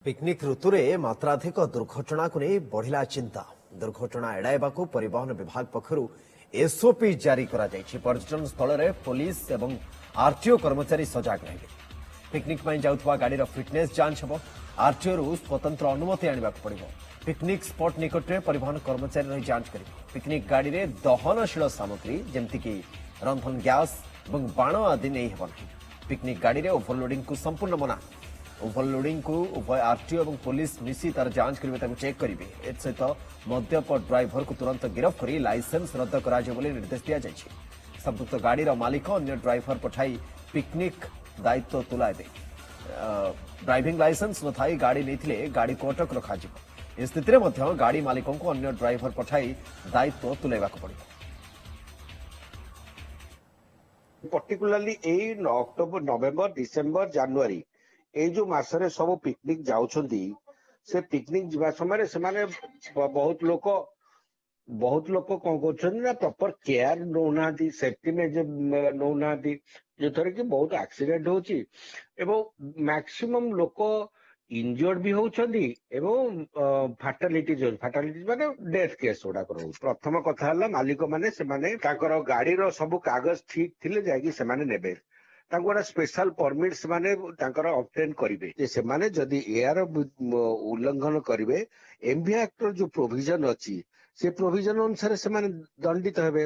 Picnic ऋतु में मात्राधिक दुर्घटना को नहीं बढ़िला चिंता। दुर्घटना एड़ाइबा परिवहन विभाग पक्षर एसओपी जारी करा जायछि। पर्यटन स्थल में पुलिस एवं आरटीओ कर्मचारी सजग रहे। पिकनिक में जाउथवा गाड़ीर फिटनेस जांच हेबो। आरटीओ रु स्वतंत्र अनुमति आनिबा पड़िबो। पिकनिक स्पॉट निकट में परिवहन कर्मचारी रही जांच करिबो। पिकनिक गाड़ी में दहनशील सामग्री जेमति कि रंधन गैस और बाण आदि नहीं हेबो नहीं। पिकनिक गाड़ी में ओभरलोडिंग को संपूर्ण मना। ओभरलोडिंग को उभय आरटीओ और पुलिस मिसी तार जांच करेंगे चेक करेंगे। एसहित मद्यप ड्राइवर को तुरंत गिरफ्त कर लाइसेंस रद्द कर निर्देश दि जाएगी। संपुक्त गाड़ीर मालिक अन्य ड्राइवर पठाई पिकनिक दायित्व तुलाइबे। ड्राइविंग लाइसेंस न थाई गाड़ी नहीं गाड़ी को अटक रखा स्थित में गाड़ी मालिकों को अन्य ड्राइवर पठाई दायित्व तुलाइबा पड़िबो। पर्टिकुलाली अक्टोबर नवेम्बर डिसेम्बर जानुआरी এই जो मासरे सब पिकनिक जाउछंती से पिकनिक जीवा समय से माने बहुत लोक कौन करछंती ना प्रॉपर केयर नौना सेफ्टी में जो नौना जो थरे कि बहुत एक्सीडेंट होची एवं मैक्सिमम लोक इंजर्ड भी होउछंती एवं फाटालिटीज माने डेथ केस गुडा करो। प्रथम कथा हला मालिक माने से माने ताकर गाड़ीर सब कागज ठीक थिले जायकि से माने नेबे गोटे स्पेशल परमिट से ऑब्टेन करेंगे। से माने जदि एयर उल्लंघन करेंगे एमवी एक्ट जो प्रोविजन अच्छी से प्रोविजन अनुसार से दंडित हेबे।